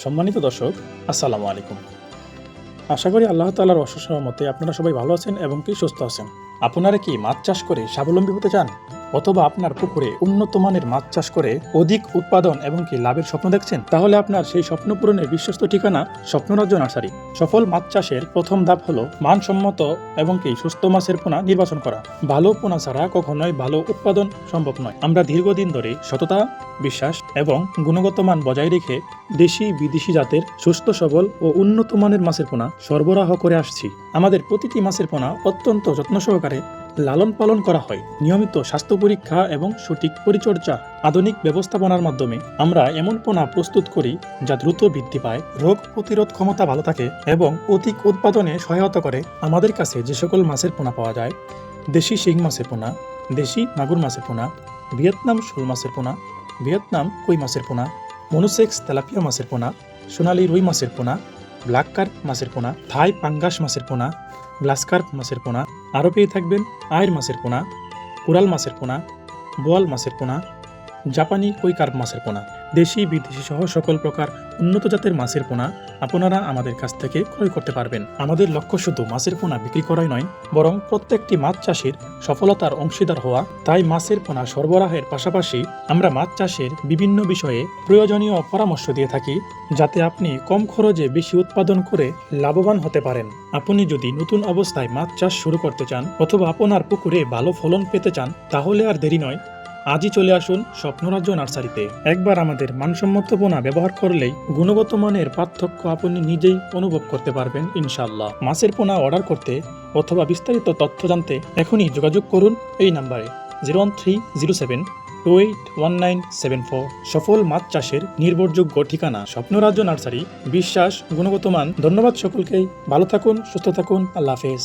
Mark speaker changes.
Speaker 1: সম্মানিত দর্শক, আসসালামু আলাইকুম। আশা করি আল্লাহ তাআলার অশেষ রহমতে আপনারা সবাই ভালো আছেন এবং কি সুস্থ আছেন। আপনারা কি মাছ চাষ করে স্বাবলম্বী হতে চান, অথবা আপনার পুকুরে উন্নত মানের মাছ চাষ করে অধিক উৎপাদন এবং কি লাভের স্বপ্ন দেখছেন? তাহলে আপনার সেই স্বপ্ন পূরণের বিশ্বস্ত ঠিকানা স্বপ্নরাজ্য নার্সারি। সফল মাছ চাষের প্রথম ধাপ হলো মানসম্মত এবং কি সুস্থ মাছের পোনা নির্বাচন করা। ভালো পোনা ছাড়া কখনোই ভালো উৎপাদন সম্ভব নয়। আমরা দীর্ঘদিন ধরে সততা, বিশ্বাস এবং গুণগত মান বজায় রেখে দেশি বিদেশি জাতের সুস্থ সবল ও উন্নত মানের মাছের পোনা সরবরাহ করে আসছি। আমাদের প্রতিটি মাছের পোনা অত্যন্ত যত্ন সহকারে লালন পালন করা হয়। নিয়মিত স্বাস্থ্য পরীক্ষা এবং সঠিক পরিচর্যা, আধুনিক ব্যবস্থাপনার মাধ্যমে আমরা এমন পোনা প্রস্তুত করি যা দ্রুত বৃদ্ধি পায়, রোগ প্রতিরোধ ক্ষমতা ভালো থাকে এবং অধিক উৎপাদনে সহায়তা করে। আমাদের কাছে যে সকল মাছের পোনা পাওয়া যায়: দেশি শিং মাছের পোনা, দেশি মাগুর মাছের পোনা, ভিয়েতনাম শোল মাছের পোনা, ভিয়েতনাম কই মাছের পোনা, মনোসেক্স তেলাপিয়া মাছের পোনা, সোনালী রুই মাছের পোনা, ব্ল্যাক কার্প মাছের পোনা, থাই পাঙ্গাস মাছের পোনা, গ্লাস কার্প মাছের পোনা, আরও পেয়ে থাকবেন আয়ের মাছের পোনা, কোরাল মাছের পোনা, বোয়াল মাছের পোনা, জাপানি কই কার্প মাছের পোনা। দেশি বিদেশি সহ সকল প্রকার উন্নত জাতের মাছের পোনা আপনারা আমাদের কাছ থেকে ক্রয় করতে পারবেন। আমাদের লক্ষ্য শুধু মাছের পোনা বিক্রি করাই নয়, বরং প্রত্যেকটি মাছ চাষির সফলতার অংশীদার হওয়া। তাই মাছের পোনা সরবরাহের পাশাপাশি আমরা মাছ চাষের বিভিন্ন বিষয়ে প্রয়োজনীয় পরামর্শ দিয়ে থাকি, যাতে আপনি কম খরচে বেশি উৎপাদন করে লাভবান হতে পারেন। আপনি যদি নতুন অবস্থায় মাছ চাষ শুরু করতে চান অথবা আপনার পুকুরে ভালো ফলন পেতে চান, তাহলে আর দেরি নয়, আজই চলে আসুন স্বপ্নরাজ্য নার্সারিতে। একবার আমাদের মানসম্মত পোনা ব্যবহার করলেই গুণগত মানের পার্থক্য আপনি নিজেই অনুভব করতে পারবেন ইনশাআল্লাহ। মাছের পোনা অর্ডার করতে অথবা বিস্তারিত তথ্য জানতে এখনই যোগাযোগ করুন এই নাম্বারে 01307281974। সফল মাছ চাষের নির্ভরযোগ্য ঠিকানা স্বপ্নরাজ্য নার্সারি, বিশ্বাস, গুণগত মান। ধন্যবাদ সকলকেই। ভালো থাকুন, সুস্থ থাকুন। আল্লাহ হাফেজ।